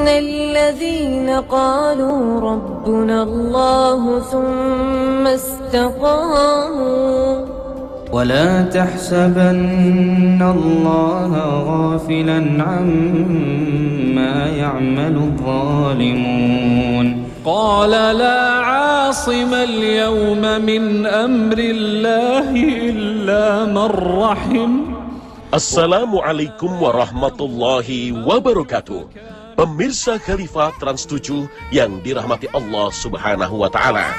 الذين قالوا ربنا الله ثم استقاموا ولا تحسبن الله غافلا عما يعمل الظالمون قال لا عاصم اليوم من أمر الله إلا من رحم. Assalamualaikum warahmatullahi wabarakatuh. Pemirsa Khalifah Trans 7 yang dirahmati Allah Subhanahu wa Ta'ala.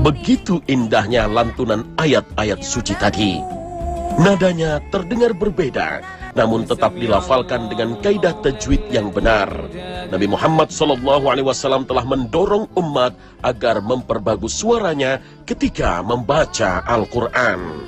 Begitu indahnya lantunan ayat-ayat suci tadi. Nadanya terdengar berbeda, namun tetap dilafalkan dengan kaidah tajwid yang benar. Nabi Muhammad SAW telah mendorong umat agar memperbagus suaranya ketika membaca Al-Quran.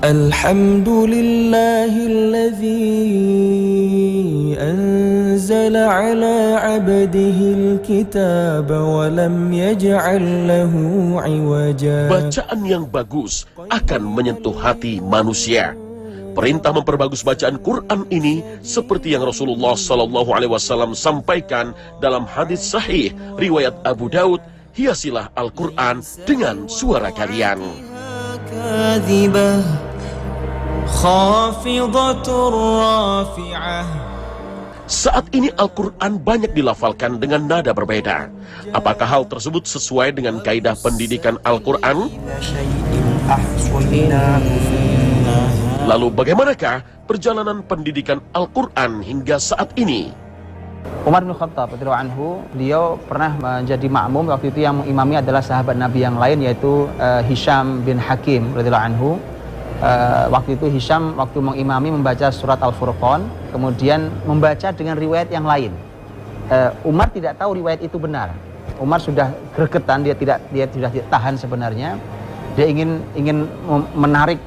Alhamdulillahilladzi anzala ala abdihil kitab wa lam yaj'al lahu iwaja. Bacaan yang bagus akan menyentuh hati manusia. Perintah memperbagus bacaan Quran ini seperti yang Rasulullah SAW sampaikan dalam hadis sahih riwayat Abu Daud, hiasilah Al-Quran dengan suara kalian. Saat ini Al-Quran banyak dilafalkan dengan nada berbeda. Apakah hal tersebut sesuai dengan kaidah pendidikan Al-Quran? Lalu bagaimanakah perjalanan pendidikan Al-Quran hingga saat ini? Umar bin Khattab radhiyallahu anhu, beliau pernah menjadi makmum. Waktu itu yang mengimami adalah sahabat Nabi yang lain, yaitu Hisham bin Hakim radhiyallahu anhu. Waktu itu Hisham waktu mengimami membaca surat Al-Furqan, kemudian membaca dengan riwayat yang lain. Umar tidak tahu riwayat itu benar. Umar sudah gregetan, dia sudah tidak tahan sebenarnya. Dia ingin menarik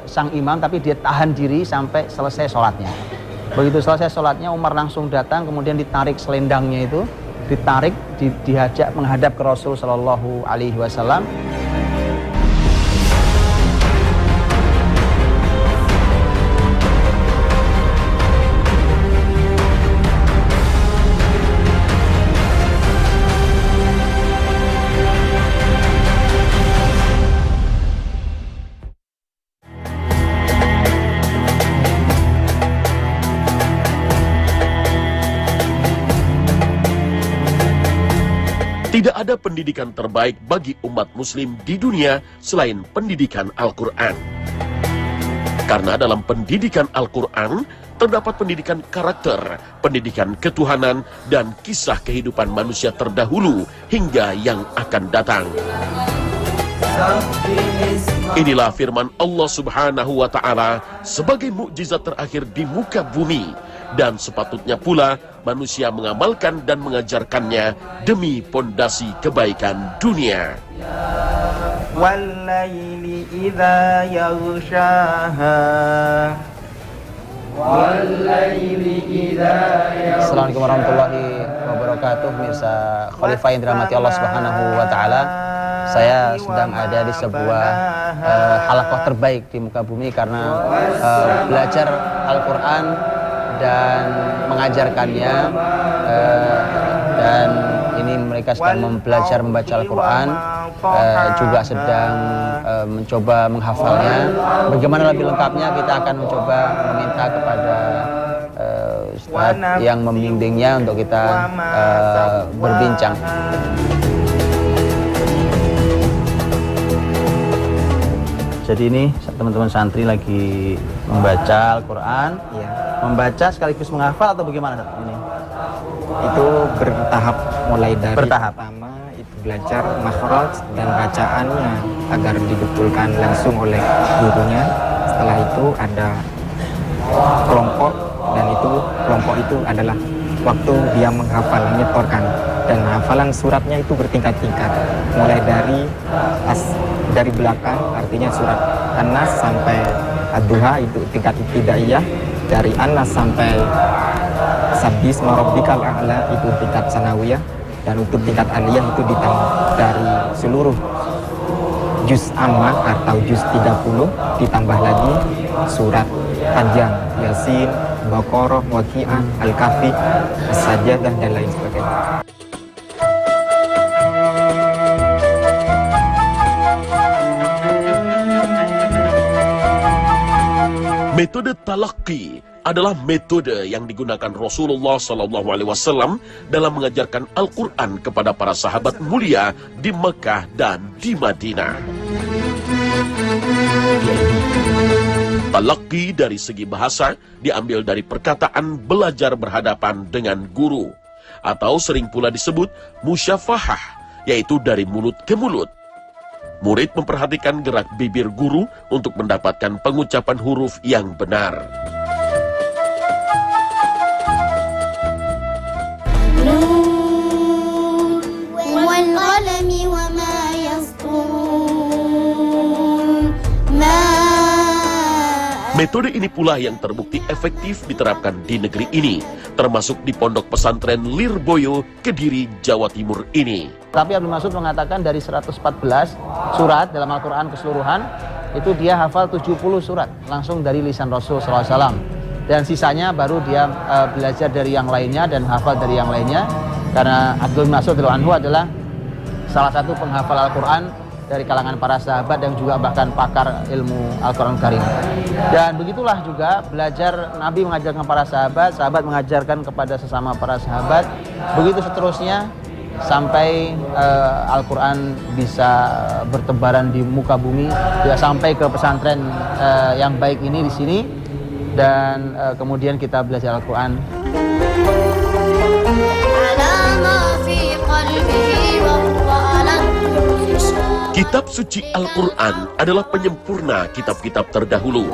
sang imam, tapi dia tahan diri sampai selesai sholatnya. Begitu selesai sholatnya, Umar langsung datang, kemudian ditarik selendangnya itu, diajak menghadap ke Rasul Shallallahu Alaihi Wasallam. Tidak ada pendidikan terbaik bagi umat muslim di dunia selain pendidikan Al-Quran. Karena dalam pendidikan Al-Quran terdapat pendidikan karakter, pendidikan ketuhanan, dan kisah kehidupan manusia terdahulu hingga yang akan datang. Inilah firman Allah Subhanahu wa Ta'ala sebagai mukjizat terakhir di muka bumi, dan sepatutnya pula manusia mengamalkan dan mengajarkannya demi pondasi kebaikan dunia. Wal-laili idza yaghshaha. Wal-laili idza yaghshaha. Assalamualaikum warahmatullahi wabarakatuh. Mirsa Khalifah yang dirahmati Allah Subhanahu wa Ta'ala. Saya sedang ada di sebuah halaqah terbaik di muka bumi karena belajar Al-Quran dan mengajarkannya, dan ini mereka sedang belajar membaca Al-Quran, juga sedang mencoba menghafalnya. Bagaimana lebih lengkapnya kita akan mencoba meminta kepada Ustaz yang membimbingnya untuk kita berbincang. Jadi ini teman-teman santri lagi membaca Al-Quran, ya. Membaca sekaligus menghafal atau bagaimana ini? Itu bertahap, mulai dari pertama itu belajar makhraj dan bacaannya agar dibetulkan langsung oleh gurunya. Setelah itu ada kelompok, dan itu kelompok itu adalah waktu dia menghafal, menyetorkan, dan hafalan suratnya itu bertingkat-tingkat, mulai dari belakang, artinya surat An-Nas sampai Ad-Duha itu tingkat ibtidaiyah, dari An-Nas sampai Sabbisma Rabbikal A'la itu tingkat sanawiyah, Dan untuk tingkat aliyah itu ditambah dari seluruh juz amma atau juz 30, ditambah lagi surat panjang Yasin, Baqarah, Waqiah, Al-Kahfi, As-Sajdah dan lain sebagainya. Metode talaqi adalah metode yang digunakan Rasulullah SAW dalam mengajarkan Al-Quran kepada para sahabat mulia di Mekah dan di Madinah. Talaqi dari segi bahasa diambil dari perkataan belajar berhadapan dengan guru, atau sering pula disebut musyafahah, yaitu dari mulut ke mulut. Murid memperhatikan gerak bibir guru untuk mendapatkan pengucapan huruf yang benar. Metode ini pula yang terbukti efektif diterapkan di negeri ini, termasuk di pondok pesantren Lirboyo, Kediri, Jawa Timur ini. Tapi Abdul Mas'ud mengatakan dari 114 surat dalam Al-Quran keseluruhan, itu dia hafal 70 surat langsung dari lisan Rasul SAW. Dan sisanya baru dia belajar dari yang lainnya dan hafal dari yang lainnya. Karena Abdul Mas'ud adalah salah satu penghafal Al-Quran dari kalangan para sahabat dan juga bahkan pakar ilmu Al-Quran Karim. Dan begitulah juga belajar, Nabi mengajarkan para sahabat, sahabat mengajarkan kepada sesama para sahabat, begitu seterusnya sampai Al-Quran bisa bertebaran di muka bumi, juga sampai ke pesantren yang baik ini di sini, dan kemudian kita belajar Al-Quran. Kitab suci Al-Quran adalah penyempurna kitab-kitab terdahulu.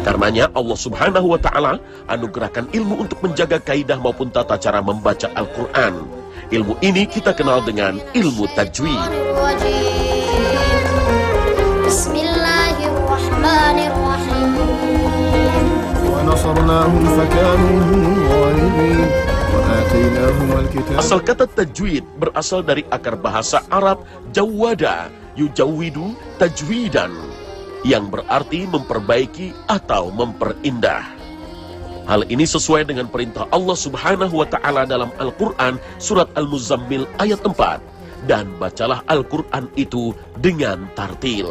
Karenanya Allah Subhanahu wa Ta'ala anugerahkan ilmu untuk menjaga kaidah maupun tata cara membaca Al-Quran. Ilmu ini kita kenal dengan ilmu tajwid. Bismillahirrahmanirrahim. Wa nasarnahum fakanu humul ghalibin. Asal kata tajwid berasal dari akar bahasa Arab jawwada, yujawwidu tajwidan, yang berarti memperbaiki atau memperindah. Hal ini sesuai dengan perintah Allah Subhanahu wa Ta'ala dalam Al-Quran surat Al-Muzammil ayat 4, dan bacalah Al-Quran itu dengan tartil.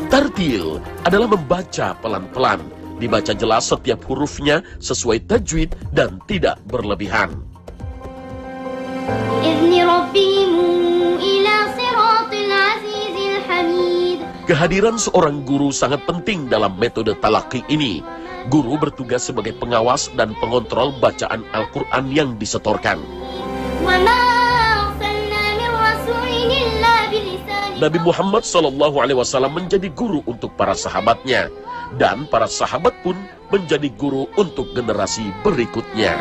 Tartil adalah membaca pelan-pelan, dibaca jelas setiap hurufnya sesuai tajwid dan tidak berlebihan. Kehadiran seorang guru sangat penting dalam metode talaqi ini. Guru bertugas sebagai pengawas dan pengontrol bacaan Al-Quran yang disetorkan. Nabi Muhammad SAW menjadi guru untuk para sahabatnya, dan para sahabat pun menjadi guru untuk generasi berikutnya.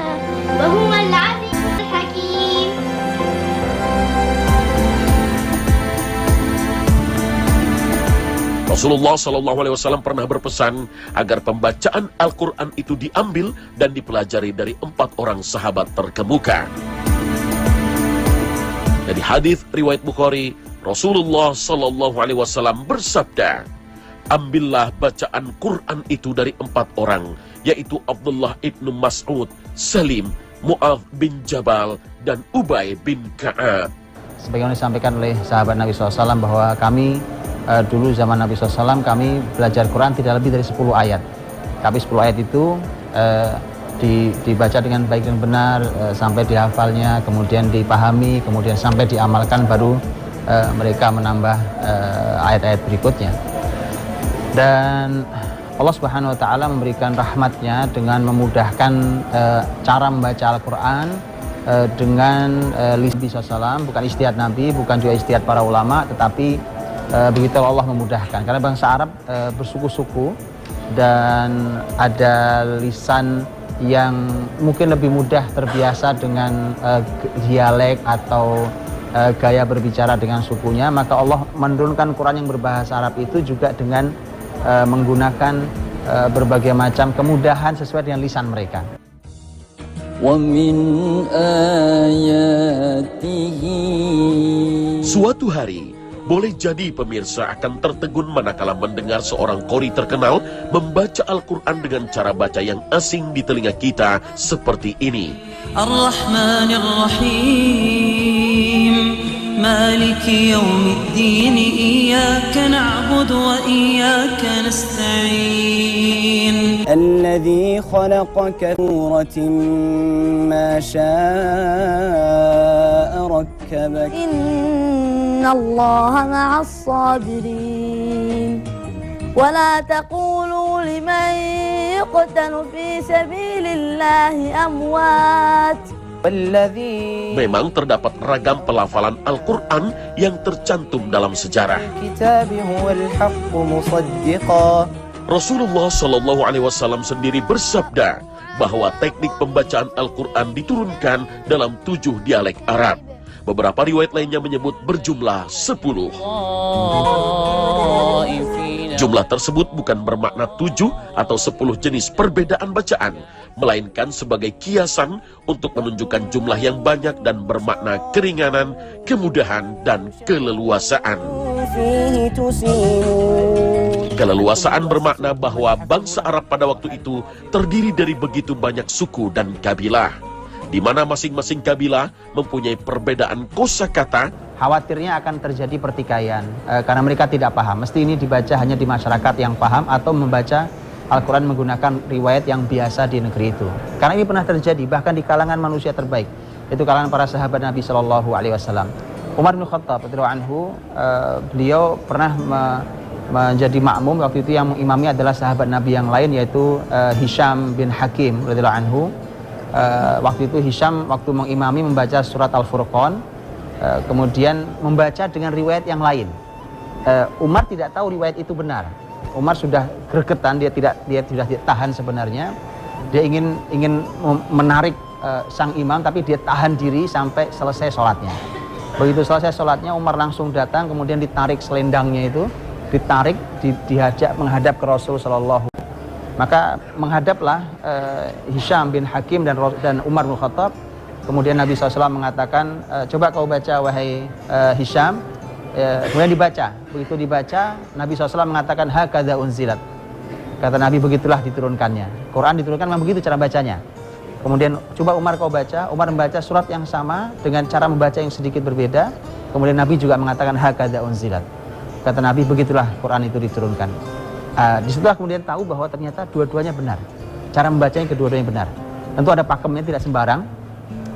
Rasulullah SAW pernah berpesan agar pembacaan Al-Quran itu diambil dan dipelajari dari 4 orang sahabat terkemuka. Dari hadis riwayat Bukhari, Rasulullah SAW bersabda, ambillah bacaan Quran itu dari 4 orang, yaitu Abdullah ibnu Mas'ud, Salim, Mu'adz bin Jabal, dan Ubay bin Ka'ab. Sebagaimana disampaikan oleh sahabat Nabi SAW bahwa kami dulu zaman Nabi SAW kami belajar Quran tidak lebih dari 10 ayat. Tapi 10 ayat itu dibaca dengan baik dan benar sampai dihafalnya, kemudian dipahami, kemudian sampai diamalkan, baru mereka menambah ayat-ayat berikutnya. Dan Allah Subhanahu wa Ta'ala memberikan rahmatnya dengan memudahkan cara membaca Al-Quran dengan lisan Nabi SAW, bukan ijtihad Nabi, bukan juga ijtihad para ulama, tetapi begitu Allah memudahkan. Karena bangsa Arab bersuku-suku dan ada lisan yang mungkin lebih mudah terbiasa dengan dialek atau gaya berbicara dengan sukunya, maka Allah menurunkan Quran yang berbahasa Arab itu juga dengan menggunakan berbagai macam kemudahan sesuai dengan lisan mereka. Suatu hari, boleh jadi pemirsa akan tertegun manakala mendengar seorang qori terkenal membaca Al-Quran dengan cara baca yang asing di telinga kita seperti ini. Ar-Rahmanir-Rahim, Maliki Yawmiddin, Iyyaka na'budu wa iyyaka nasta'in. Alladhi khalaqaka suratin ma syaa rakkabak. Inna Allaha ma'as sabirin. ولا تقولوا لمن يقتل في سبيل الله أموات. Memang terdapat ragam pelafalan Al-Quran yang tercantum dalam sejarah. Rasulullah Shallallahu Alaihi Wasallam sendiri bersabda bahwa teknik pembacaan Al-Quran diturunkan dalam 7 dialek Arab. Beberapa riwayat lainnya menyebut berjumlah 10. Jumlah tersebut bukan bermakna 7 atau 10 jenis perbedaan bacaan, melainkan sebagai kiasan untuk menunjukkan jumlah yang banyak dan bermakna keringanan, kemudahan, dan keleluasaan. Keleluasaan bermakna bahwa bangsa Arab pada waktu itu terdiri dari begitu banyak suku dan kabilah, di mana masing-masing kabilah mempunyai perbedaan kosakata. Khawatirnya akan terjadi pertikaian karena mereka tidak paham. Mesti ini dibaca hanya di masyarakat yang paham atau membaca Al-Quran menggunakan riwayat yang biasa di negeri itu. Karena ini pernah terjadi bahkan di kalangan manusia terbaik, itu kalangan para sahabat Nabi Shallallahu Alaihi Wasallam. Umar bin Khattab radhiyallahu anhu, beliau pernah menjadi makmum. Waktu itu yang mengimami adalah sahabat Nabi yang lain, yaitu Hisham bin Hakim radhiyallahu anhu. Waktu itu Hisham waktu mengimami membaca surat Al-Furqan, kemudian membaca dengan riwayat yang lain. Umar tidak tahu riwayat itu benar. Umar sudah gregetan, dia sudah tahan sebenarnya. Dia ingin menarik sang imam, tapi dia tahan diri sampai selesai sholatnya. Begitu selesai sholatnya, Umar langsung datang, kemudian ditarik selendangnya itu, ditarik, diajak menghadap ke Rasul Sallallahu. Maka menghadaplah Hisham bin Hakim dan Umar bin Khattab. Kemudian Nabi SAW mengatakan, coba kau baca wahai Hisham. Kemudian dibaca. Begitu dibaca, Nabi SAW mengatakan, hakadha unzilat. Kata Nabi, begitulah diturunkannya. Quran diturunkan memang begitu cara bacanya. Kemudian coba Umar kau baca. Umar membaca surat yang sama dengan cara membaca yang sedikit berbeda. Kemudian Nabi juga mengatakan, hakadha unzilat. Kata Nabi, begitulah Quran itu diturunkan. Disitulah kemudian tahu bahwa ternyata dua-duanya benar. Cara membacanya kedua-duanya benar. Tentu ada pakemnya, tidak sembarang.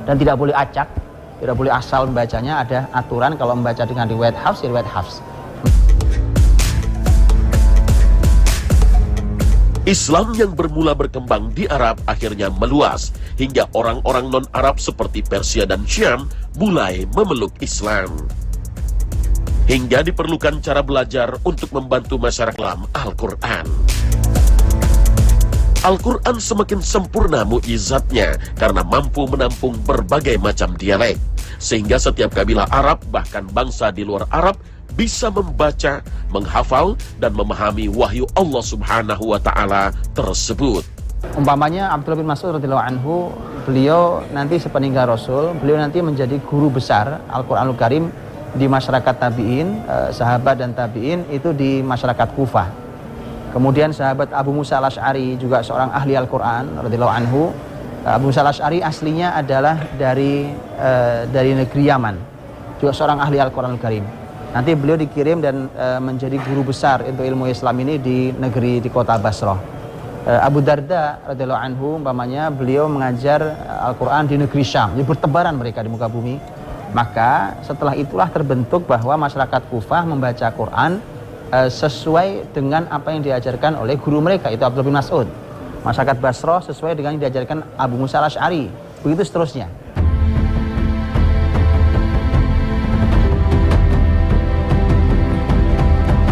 Dan tidak boleh acak, tidak boleh asal membacanya, ada aturan kalau membaca dengan riwayat Hafs, ya riwayat Hafs. Islam yang bermula berkembang di Arab akhirnya meluas, hingga orang-orang non-Arab seperti Persia dan Syam mulai memeluk Islam. Hingga diperlukan cara belajar untuk membantu masyarakat dalam Al-Quran. Al-Quran semakin sempurna mu'jizatnya karena mampu menampung berbagai macam dialek. Sehingga setiap kabilah Arab, bahkan bangsa di luar Arab, bisa membaca, menghafal, dan memahami wahyu Allah Subhanahu wa Ta'ala tersebut. Umpamanya Abdullah bin Mas'ud radhiyallahu anhu, beliau nanti sepeninggal Rasul, beliau nanti menjadi guru besar Al-Quranul Karim di masyarakat tabi'in, sahabat dan tabi'in itu di masyarakat Kufah. Kemudian sahabat Abu Musa al-Asy'ari juga seorang ahli Al-Quran radhiyallahu anhu. Abu Musa al-Asy'ari aslinya adalah dari negeri Yaman, juga seorang ahli Al-Quran Al-Karim. Nanti beliau dikirim dan menjadi guru besar untuk ilmu Islam ini di kota Basrah. Abu Darda radhiyallahu anhu, umpamanya beliau mengajar Al-Quran di negeri Syam. Jadi bertebaran mereka di muka bumi. Maka setelah itulah terbentuk bahwa masyarakat Kufah membaca Quran sesuai dengan apa yang diajarkan oleh guru mereka, itu Abdullah bin Mas'ud. Masyarakat Basrah sesuai dengan yang diajarkan Abu Musa al-Asy'ari. Begitu seterusnya.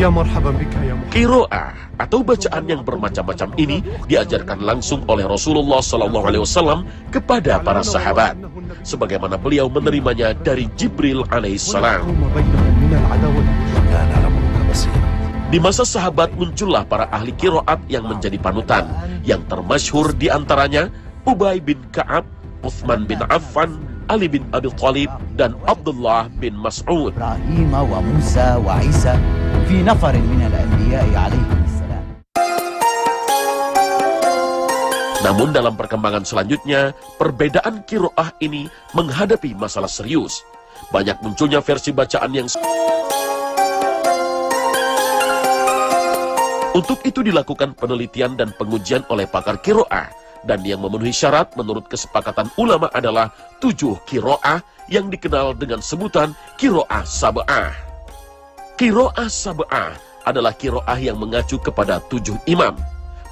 Ya marhaban bika ya Muhammad. Qiraah atau bacaan yang bermacam-macam ini diajarkan langsung oleh Rasulullah SAW kepada para sahabat, sebagaimana beliau menerimanya dari Jibril alaihissalam. Di masa sahabat muncullah para ahli qiraat yang menjadi panutan. Yang termasyhur di antaranya Ubay bin Ka'ab, Uthman bin Affan, Ali bin Abi Thalib, dan Abdullah bin Mas'ud. Ibrahim wa Musa wa Isa fi nafar min al-anbiya'i alaihi salam. Namun dalam perkembangan selanjutnya, perbedaan qiraah ini menghadapi masalah serius. Banyak munculnya versi bacaan yang untuk itu dilakukan penelitian dan pengujian oleh pakar qiraah, dan yang memenuhi syarat menurut kesepakatan ulama adalah 7 qiraah yang dikenal dengan sebutan qiraah sab'ah. Qiraah sab'ah adalah qiraah yang mengacu kepada 7 imam.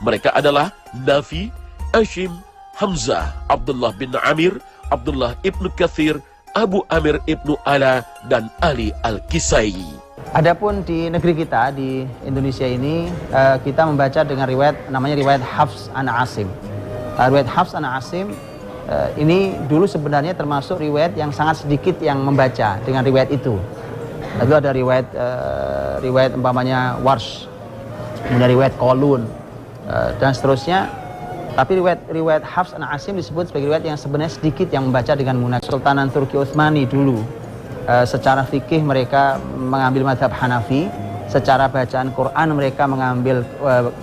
Mereka adalah Nafi, Asyim, Hamzah, Abdullah bin Amir, Abdullah ibnu Katsir, Abu Amir ibnu Ala, dan Ali al-Kisai. Adapun di negeri kita, di Indonesia ini, kita membaca dengan riwayat, namanya riwayat Hafs an Asim. Riwayat Hafs an Asim ini dulu sebenarnya termasuk riwayat yang sangat sedikit yang membaca dengan riwayat itu. Lalu ada riwayat umpamanya Warsh, kemudian riwayat Qalun, dan seterusnya. Tapi riwayat Hafs an Asim disebut sebagai riwayat yang sebenarnya sedikit yang membaca dengan munajat. Sultanan Turki Utsmani dulu, secara fikih mereka mengambil mazhab Hanafi, secara bacaan Quran mereka mengambil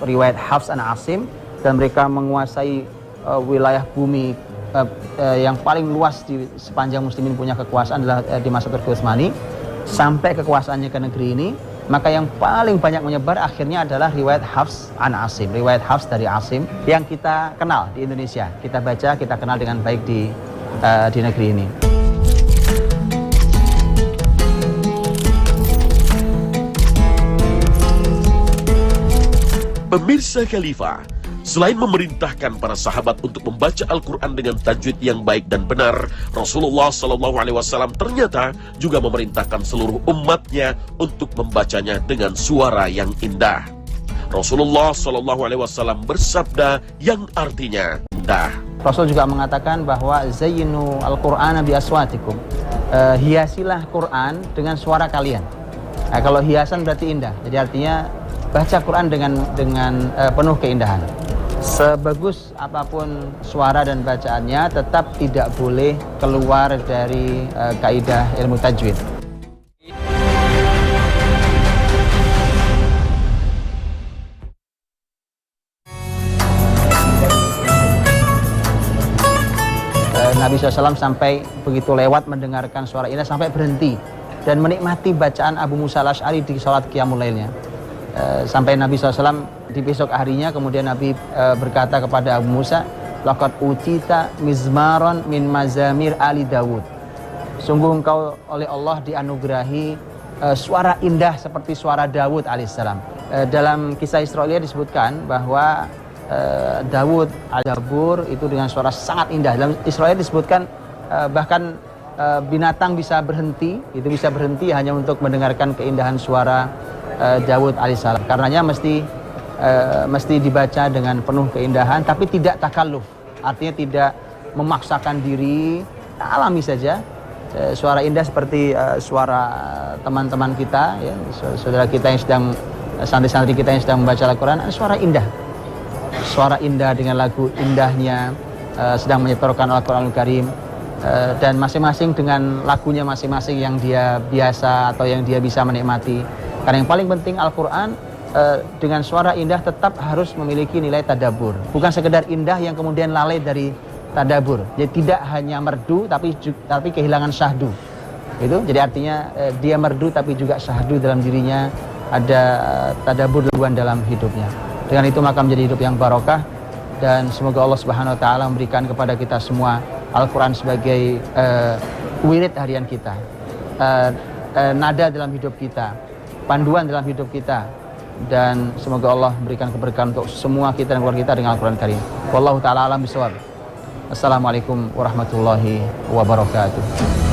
riwayat Hafs an Asim, dan mereka menguasai wilayah bumi yang paling luas di sepanjang muslimin punya kekuasaan adalah di masa Turki Utsmani. Sampai kekuasaannya ke negeri ini, maka yang paling banyak menyebar akhirnya adalah riwayat Hafs an Asim, riwayat Hafs dari Asim yang kita kenal di Indonesia, kita baca, kita kenal dengan baik di negeri ini. Pemirsa Khalifah, selain memerintahkan para sahabat untuk membaca Al-Quran dengan tajwid yang baik dan benar, Rasulullah SAW ternyata juga memerintahkan seluruh umatnya untuk membacanya dengan suara yang indah. Rasulullah SAW bersabda yang artinya indah. Rasul juga mengatakan bahwa zayyinu al-Qur'ana bi aswatikum, hiasilah Quran dengan suara kalian. Nah, kalau hiasan berarti indah, jadi artinya baca Quran dengan penuh keindahan. Sebagus apapun suara dan bacaannya, tetap tidak boleh keluar dari kaidah ilmu tajwid. Nabi SAW sampai begitu lewat mendengarkan suara indah sampai berhenti dan menikmati bacaan Abu Musa al-Asy'ari di sholat Qiyamul Lailnya. Sampai Nabi SAW di besok harinya kemudian Nabi berkata kepada Abu Musa, laqad utita mizmaron min mazamir ali Dawud. Sungguh engkau oleh Allah dianugerahi suara indah seperti suara Dawud alaihissalam. Dalam kisah Israiliyah disebutkan bahwa Dawud al-Jabur itu dengan suara sangat indah. Dalam Israiliyah disebutkan bahkan binatang bisa berhenti, itu bisa berhenti hanya untuk mendengarkan keindahan suara Dawud alaihissalam. Karenanya mesti dibaca dengan penuh keindahan, tapi tidak takalluf, artinya tidak memaksakan diri, alami saja. Suara indah seperti suara teman-teman kita, ya, saudara kita yang sedang, santri-santri kita yang sedang membaca Al-Quran, suara indah. Suara indah dengan lagu indahnya, sedang menyetorkan Al-Quranul Karim, dan masing-masing dengan lagunya masing-masing yang dia biasa atau yang dia bisa menikmati. Karena yang paling penting Al-Quran dengan suara indah tetap harus memiliki nilai tadabbur. Bukan sekedar indah yang kemudian lalai dari tadabbur. Jadi tidak hanya merdu tapi kehilangan syahdu. Itu jadi artinya dia merdu tapi juga syahdu dalam dirinya, ada tadabbur dalam hidupnya. Dengan itu maka menjadi hidup yang barokah, dan semoga Allah Subhanahu wa taala memberikan kepada kita semua Al-Quran sebagai wirid harian kita, nada dalam hidup kita, panduan dalam hidup kita, dan semoga Allah berikan keberkahan untuk semua kita dan keluarga kita dengan Al-Quran Karim. Wallahu ta'ala alam bisawab. Assalamualaikum warahmatullahi wabarakatuh.